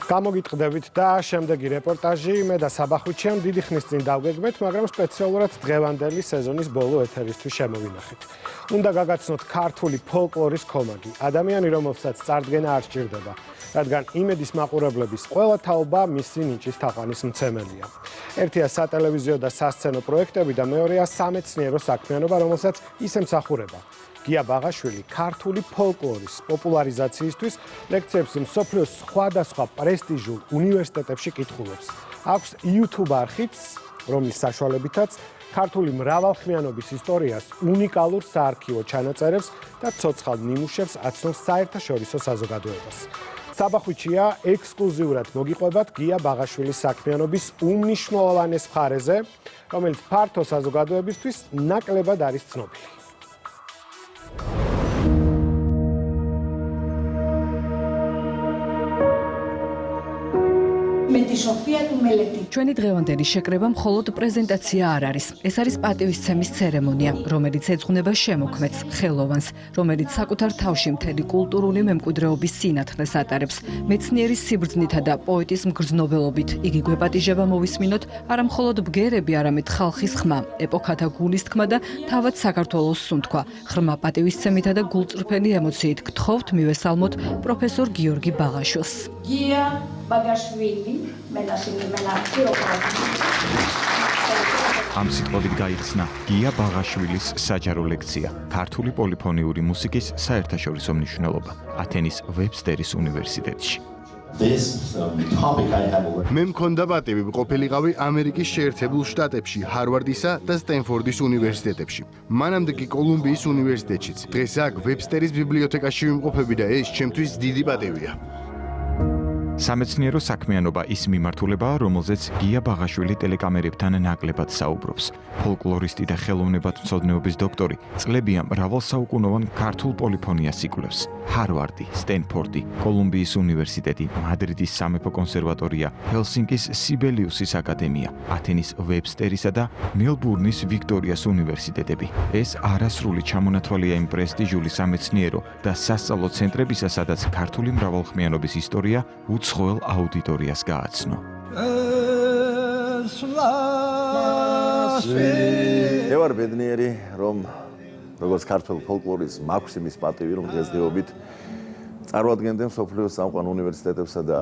გამოგიტყდებით და შემდეგი რეპორტაჟი მე და საბახვიჩემ დიდი ხნის წინ დავგეგმეთ, მაგრამ სპეციალურად დღევანდელი სეზონის ბოლო ეთერისთვის შემოვინახეთ. უნდა გაგაცნოთ ქართული ფოლკლორის ქომაგი, ადამიანი, რომელსაც წარდგენა არ სჭირდება, რადგან იმედის მაყურებლების ყველა თაობა მისი ნიჭის თაყვანის მცემელია. ერთია სატელევიზიო და სასცენო პროექტები და მეორეა სამეცნიერო საქმიანობა, რომელსაც ის ემსახურება. გია ბაღაშვილი ქართული ფოლკლორის პოპულარიზაციისთვის ლექციებს მსოფლიოს სხვადასხვა პრესტიჟულ უნივერსიტეტებში კითხულობს. აქვს YouTube არხიც, რომლის საშუალებითაც ქართული მრავალხმიანობის ისტორიას უნიკალურ საარქივო ჩანაწერებს და ცოცხალ ნიმუშებს აცნობს საერთაშორისო საზოგადოებას. საბახვიჩია ექსკლუზიურად მოგიყვებათ გია ბაღაშვილის საქმიანობის უმნიშვნელოვანეს მხარეზე, რომელიც ფართო საზოგადოებისთვის ნაკლებად არის ცნობილი. ჩვენი დღევანდელი შეკრება მხოლოდ პრეზენტაცია არ არის. ეს არის პატივისცემის ცერემონია, რომელიც ეძღვნება შემოქმედს, ხელოვანს, რომელიც საკუთარ თავში მთელი კულტურული მემკვიდრეობის სინათლეს ატარებს. მეცნიერის სიბრძნითა და პოეტის მგრძნობელობით იგი გვეპატიჟება მოვისმინოთ არა მხოლოდ ბგერები, არამედ ხალხის ხმა, ეპოქათა გულისთქმა და თავად საქართველოს სუნთქვა. ღრმა პატივისცემითა და გულწრფელი ემოციით გთხოვთ მივესალმოთ პროფესორ გიორგი ბაღაშვილს. გია ბაღაშვილი ამ სიტყვებით გაიხსნა გია ბაღაშვილის საჯარო ლექცია ქართული პოლიფონიური მუსიკის საერთაშორისო მნიშვნელობა ათენის ვებსტერის უნივერსიტეტში. მე მქონდა პატივი ყოფილიყავი ამერიკის შეერთებულ შტატებში, ჰარვარდისა და სტენფორდის უნივერსიტეტებში. მანამდე კი კოლუმბიის უნივერსიტეტშიც. დღეს აქ ვებსტერის ბიბლიოთეკაში ვიმყოფები და ეს ჩემთვის დიდი პატივია. სამეცნიერო საქმიანობა ის მიმართულებაა, რომელზეც გია ბაღაშვილი ტელეკამერებთან ნაკლებად საუბრობს. ფოლკლორისტი და ხელოვნებათმცოდნეობის დოქტორი წლებია მრავალსაუკუნოვან ქართულ პოლიფონიას იკვლევს. ჰარვარდი, სტენფორდი, კოლუმბიის უნივერსიტეტი, მადრიდის სამეფო კონსერვატორია, ჰელსინკის სიბელიუსის აკადემია, ათენის ვებსტერისა და მელბურნის ვიქტორიას უნივერსიტეტები. ეს არასრული ჩამონათვალია იმ პრესტიჟული სამეცნიერო და სასწავლო ცენტრებისა, სადაც ქართული მრავალხმიანობის ისტორია უცხოელ აუდიტორიას გააცნო. მე ვარ ბედნიერი, რომ როგორც ქართულ ფოლკლორის მაქვს იმის პატივი, რომ დღესდღეობით წარმოადგენდე მსოფლიოს წამყვან უნივერსიტეტებსა და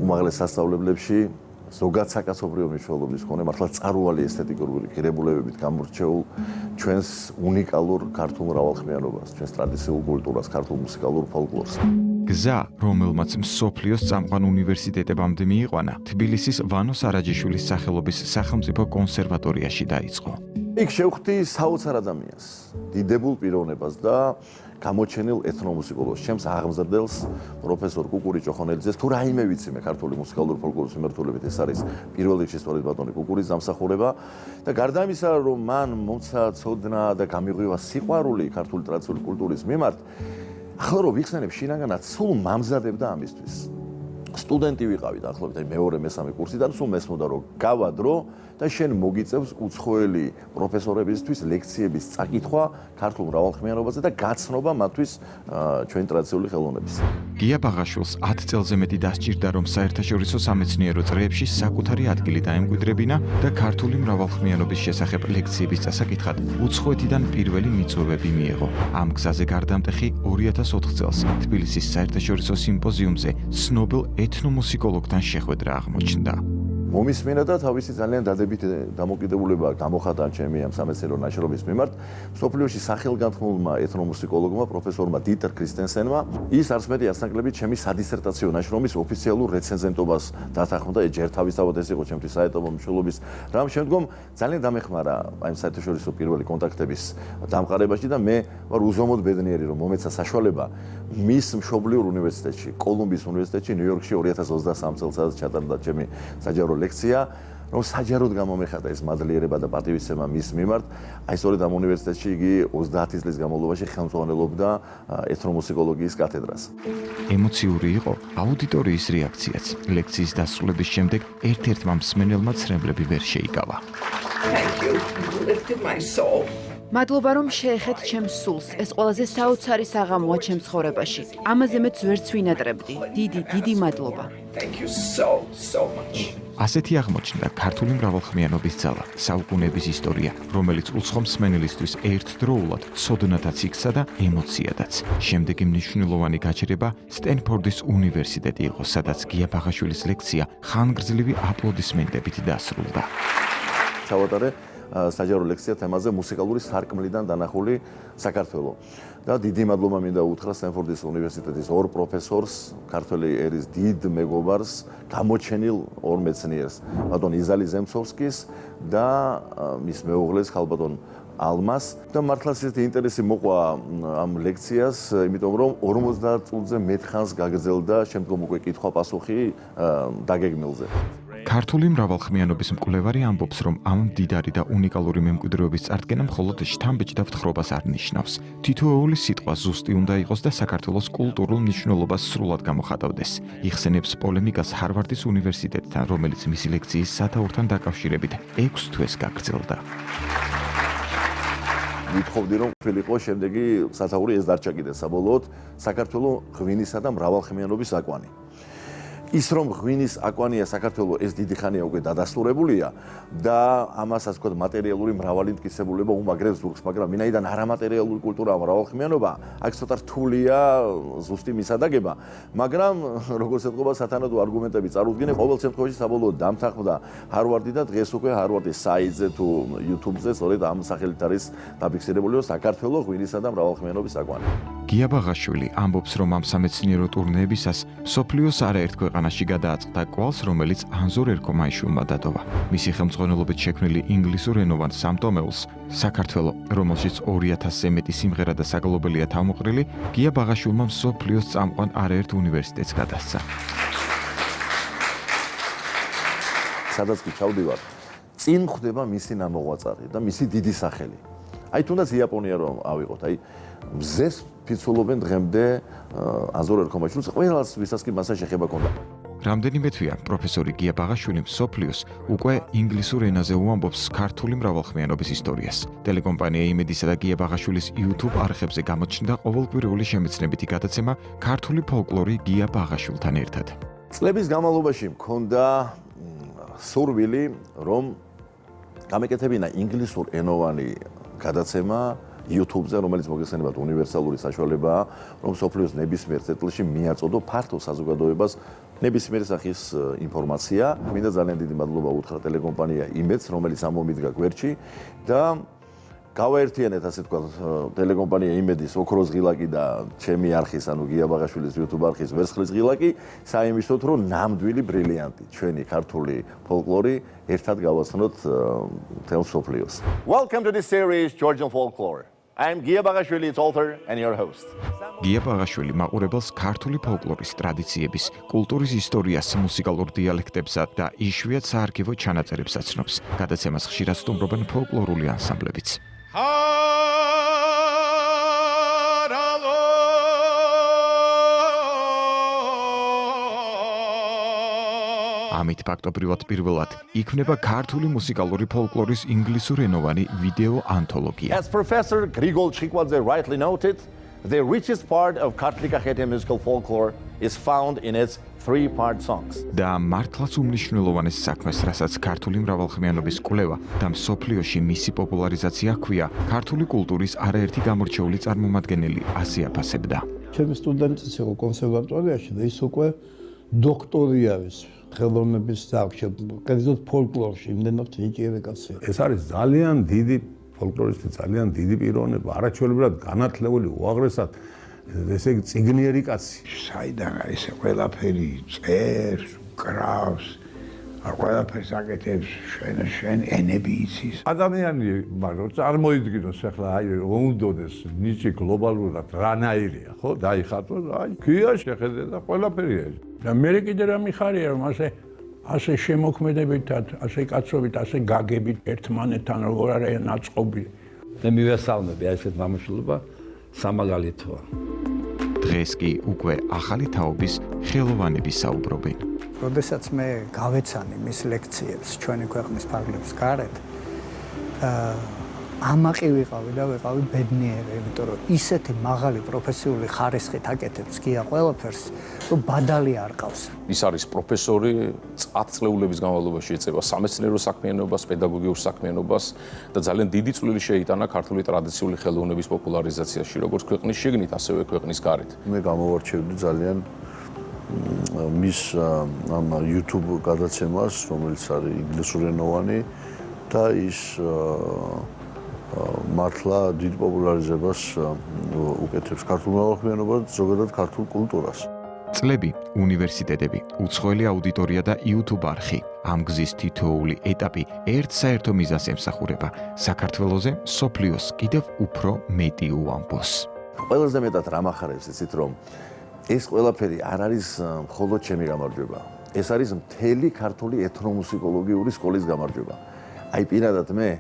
უმაღლეს სასწავლებლებში ზოგად საკაცობრიო მნიშვნელობის მქონე მართლა წარუვალი ესთეტიკური ღირებულებებით გამორჩეულ ჩვენს უნიკალურ ქართულ მრავალხმიანობას, ჩვენს ტრადიციულ კულტურას, ქართულ მუსიკალურ ფოლკლორს. გზა, რომელმაც მსოფლიოს წამყვან უნივერსიტეტებამდე მიიყვანა, თბილისის ვანო სარაჯიშვილის სახელობის სახელმწიფო კონსერვატორიაში დაიწყო. იქ შევხვდი საოცარ ადამიანს, დიდებულ პიროვნებას და გამოჩენილ ეთნომუსიკოლოგს, ჩემს აღმზრდელს, პროფესორ კუკური ჭოხონელიძეს. თუ რაიმე ვიცი მე ქართული მუსიკალური ფოლკლორის მიმართულებით, ეს არის პირველ რიგში სწორედ ბატონი კუკურის დამსახურება და გარდა ამისა, რომ მან მომცა ცოდნა და გამიღვივა სიყვარული ქართული ტრადიციული კულტურის მიმართ, ახლა რომ ვიხსენებ, შინაგანად სულ მამზადებდა ამისთვის. სტუდენტი ვიყავი დაახლოებით მეორე მესამე კურსიდან, სულ მესმოდა რომ გავადრო და შენ მოგიწევს უცხოელი პროფესორებისთვის ლექციების წაკითხვა ქართულ მრავალხმიანობაზე და გაცნობა მათთვის ჩვენი ტრადიციული ხელოვნების. გია ბაღაშვილს 10 წელზე მეტი დასჭირდა, რომ საერთაშორისო სამეცნიერო წრეებში საკუთარი ადგილი დაემკვიდრებინა და ქართული მრავალხმიანობის შესახებ ლექციების წასაკითხად უცხოეთიდან პირველი მიწვევები მიეღო. ამ გზაზე გარდამტეხი 2004 წელს თბილისის საერთაშორისო სიმპოზიუმზე ცნობილ ეთნომუსიკოლოგთან შეხვედრა აღმოჩნდა. მომისმენა და თავისი ძალიან დადებით დამოკიდებულება გამოხატა ჩემი ამ სამეცნიერო ნაშრომის მიმართ მსოფლიოში სახელგანთქმულმა ეთნომუსიკოლოგმა პროფესორმა დიტერ კრისტენსენმა. ის არც მეტი არც ნაკლები ჩემი სადისერტაციო ნაშრომის ოფიციალურ რეცენზენტობას დათანხმდა. ჯერ თავისთავად ეს იყო ჩემთვის საეტაპო მნიშვნელობის რამ. შემდგომ ძალიან დამეხმარა აი საერთაშორისო პირველი კონტაქტების დამყარებაში და მე ვარ უზომოდ ბედნიერი, რომ მომეცა საშუალება მის მშობლიურ უნივერსიტეტში, კოლუმბიის უნივერსიტეტში, ნიუ-იორკში 2023 წელს ჩატარდა ჩემი საჯარო ლექცია, რომ საჯაროდ გამომეხატა ეს მადლიერება და პატივისცემა მის მიმართ. აი სწორედ ამ უნივერსიტეტში იგი 30 წლის განმავლობაში ხელმძღვანელობდა ეთნომუსიკოლოგიის კათედრას. ემოციური იყო აუდიტორიის რეაქციაც. ლექციის დასრულების შემდეგ ერთ-ერთმა მსმენელმა ცრემლები ვერ შეიკავა. Thank you. You lifted my soul. მადლობა რომ შეეხეთ ჩემს სულს. ეს ყველაზე საოცარი საღამოა ჩემს ცხოვრებაში. ამაზე მეც ვერც ვინატრებდი. დიდი მადლობა. ასეთი აღმოჩნდა ქართული მრავალხმიანობის ძალა, საუკუნეების ისტორია, რომელიც უცხო მსმენელისთვის ერთდროულად ცოდნათაც იქცა და ემოციადაც. შემდეგი მნიშვნელოვანი გაჩერება სტენფორდის უნივერსიტეტი იყო, სადაც გია ბაღაშვილის ლექცია ხანგრძლივი აპლოდისმენტებით დასრულდა. ჩავატარე საჯარო ლექცია თემაზე მუსიკალური სარკმლიდან დანახული საქართველო. და დიდი მადლობა მინდა უთხრა სტენფორდის უნივერსიტეტის ორ პროფესორს, ქართველი ერის დიდ მეგობარს, გამოჩენილ ორ მეცნიერს, ბატონ იზალი ზემცოვსკის და მის მეუღლეს ხალბატონ ალმას და მართლაც ისეთი ინტერესი მოყვა ამ ლექციას, იმიტომ რომ 50 წუთზე მეტხანს გაგრძელდა შემდგომ უკვე კითხვა-პასუხი დაგეგმილზე. ქართული მრავალხმიანობის მკვლევარი ამბობს, რომ ამ მდიდარი და უნიკალური მემკვიდრეობის წარდგენა მხოლოდ შთამბეჭ და ვთხრობას არ ნიშნავს. თითოეული სიტყვა ზუსტი უნდა იყოს და საქართველოს კულტურულ მნიშვნელობას სრულად გამოხატავდეს. იხსენებს პოლემიკას ჰარვარდის უნივერსიტეტთან, რომელიც მისი ლექციის სათაურთან დაკავშირებით 6 თვეს გაგრძელდა. ვითხოვდი რომ ფილიპო შემდეგი სათაური ეს დარჩა კიდე საბოლოოდ საქართველოს ღვინისა და მრავალხმიანობის აკვანი. ის რომ ღვინის აკვანია საქართველოს ეს დიდი ხანია უკვე დადასტურებულია და ამასაც ვთქვათ მატერიალური მრავალი მტკიცებულება უმაგრებს ზურგს, მაგრამ ვინაიდან არამატერიალური კულტურა მრავალხმიანობა, აქ ცოტა რთულია ზუსტი მისადაგება, მაგრამ როგორც ეთქობა სათანადო არგუმენტები წარუდგინე, ყოველ შემთხვევაში საბოლოოდ დამთანხმდა ჰარვარდი და დღეს უკვე ჰარვარდის საიტზე თუ YouTube-ზე სწორედ ამ სახელით არის დაფიქსირებული საქართველოს ღვინისა და მრავალხმიანობის აკვანი. გია ბაღაშვილი ამბობს, რომ ამ სამეცნიერო ტურნეებისას მსოფლიოს არაერთ ქვეყანაში გადააწყდა კვალს, რომელიც ანზორ ერქომაიშვილმა დატოვა. მისი ხელმძღვანელობით შექმნილი ინგლისურენოვან სამტომეულს საქართველო, რომელშიც 2000-ზე მეტი სიმღერა და საგალობელია თავმოყრილი, გია ბაღაშვილმა მსოფლიოს წამყვან არაერთ უნივერსიტეტს გადასცა. სადაც კი ჩავდივარ, წინ ხვდება მისი ნამოღვაწარი და მისი დიდი სახელი. აი თუნდაც იაპონია რომ ავიღოთ, აი მზეს ფიცულობენ დღემდე ანზორ ერქომაიშვილს, ყველას ვისაც კი მასა შეხება ქონდა. რამდენიმე თვეა პროფესორი გია ბაღაშვილი მსოფლიოს უკვე ინგლისურ ენაზე უამბობს ქართული მრავალხმიანობის ისტორიას. ტელეკომპანია იმედისა და გია ბაღაშვილის YouTube არხებზე გამოჩნდა ყოველკვირეული შემეცნებითი გადაცემა ქართული ფოლკლორი გია ბაღაშვილთან ერთად. წლების განმავლობაში მქონდა სურვილი, რომ გამეკეთებინა ინგლისურ ენოვანი გადაცემა YouTube-ზე, რომელიც მოგეხსენებათ უნივერსალური საშუალებაა, რომ სოფლიოს ნებისმიერ წერტილში მიაწოდო ფართო საზოგადოებას ნებისმიერი სახის ინფორმაცია. მინდა ძალიან დიდი მადლობა უთხრა ტელეკომპანია იმედს, რომელიც ამომიდგა გვერდში და გავაერთიანეთ, ასე ვთქვათ, ტელეკომპანია იმედის ოქროს ღილაკი და ჩემი არხის, ანუ გია ბაღაშვილის YouTube არხის ვერცხლის ღილაკი, საიმისლოდ, რომ ნამდვილი ბრილიანტი, ჩვენი ქართული ფოლკლორი ერთად გავაცნოთ მთელ მსოფლიოს. Welcome to this series Georgian Folklore. I am Gia Bagashvili, its author and your host. გია ბაღაშვილი მაყურებელს ქართული ფოლკლორის ტრადიციების, კულტურის ისტორიას, მუსიკალურ დიალექტებსა და იშვიათ საარქივო ჩანაწერებს აცნობს. გადაცემას ხშირად სტუმრობენ ფოლკლორული ანსამბლებიც. ამით ფაქტობრივად პირველად იქმნება ქართული მუსიკალური ფოლკლორის ინგლისურენოვანი ვიდეო ანთოლოგია. As Professor Grigol Chikwadze rightly noted, the richest part of Kartli Kakhetya musical folklore is found in its three-part songs. და მართლაც უმნიშვნელოვანეს საქმეს, რასაც ქართული მრავალხმიანობის კვლევა და მსოფლიოში მისი პოპულარიზაცია ჰქვია, ქართული კულტურის არაერთი გამორჩეული წარმომადგენელი ასე აფასებდა. ჩემი სტუდენტიც იყო კონსერვატორიაში და ის უკვე დოქტორი არის ხელოვნების ძაღლში, კერძოდ ფოლკლორში, იმდენად ნიჭიერი კაცია. ეს არის ძალიან დიდი ფოლკლორისტი, ძალიან დიდი პიროვნება, არაჩვეულებრივად განათლებული, უაღრესად ესე იგი წიგნიერი კაცი. საიდან არის ყველაფერი წერს, კრავს, ყველაფერს აკეთებს, შენ ენები იცის. ადამიანი, მაგრამ წარმოიდგინოს ახლა აი უნდოდეს ნიჭი გლობალურად რანაირია, ხო? დაიხატოს, აი, გია შეხედე და ყველაფერი არის. და მე კიდე რა მიხარია, რომ ასე შემოქმედებითად, ასე კაცობით, ასე გაგებით ერთმანეთთან როგორ არის ნაწყობი. მე მივესალმები აი ესეთ მამაშვილობა სამაგალითოა. დღეს კი უკვე ახალი თაობის ხელოვანები საუბრობენ. როდესაც მე გავეცანი მის ლექციებს ჩვენი ქვეყნის ფარგლებს გარეთ, ამაყი ვიყავი და ვიყავი ბედნიერი, იმიტომ რომ ისეთი მაღალი პროფესიული ხარისხით აკეთებს გია ყველაფერს, რომ ბადალი არ ყავს. ის არის პროფესორი, 10 წლეულების განმავლობაში ეწევა სამეცნიერო საქმიანობას, პედაგოგიურ საქმიანობას და ძალიან დიდი წვლილი შეიტანა ქართული ტრადიციული ხელოვნების პოპულარიზაციაში, როგორც ქვეყნის შიგნით, ასევე ქვეყნის გარეთ. მე გამოვარჩევდი ძალიან მის ამ YouTube გადაცემას, რომელიც არის ინგლისურენოვანი და ის მართლა დიდ პოპულარიზებას უკეთებს ქართულ მრავალხმიანობას და ზოგადად ქართულ კულტურას. წლები, უნივერსიტეტები, უცხოელი აუდიტორია და YouTube არხი. ამ გზის თითოეული ეტაპი ერთ საერთო მიზანს ემსახურება: საქართველოზე სოფლიოს კიდევ უფრო მეტი უამბოს. ყველაზე მეტად რა მახარებს იცით რომ ეს ყველაფერი არ არის მხოლოდ ჩემი გამარჯვება. ეს არის მთელი ქართული ეთნომუსიკოლოგიური სკოლის გამარჯვება. აი პირადად მე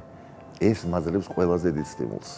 ეს მაძლევს ყველაზე დიდ სტიმულს.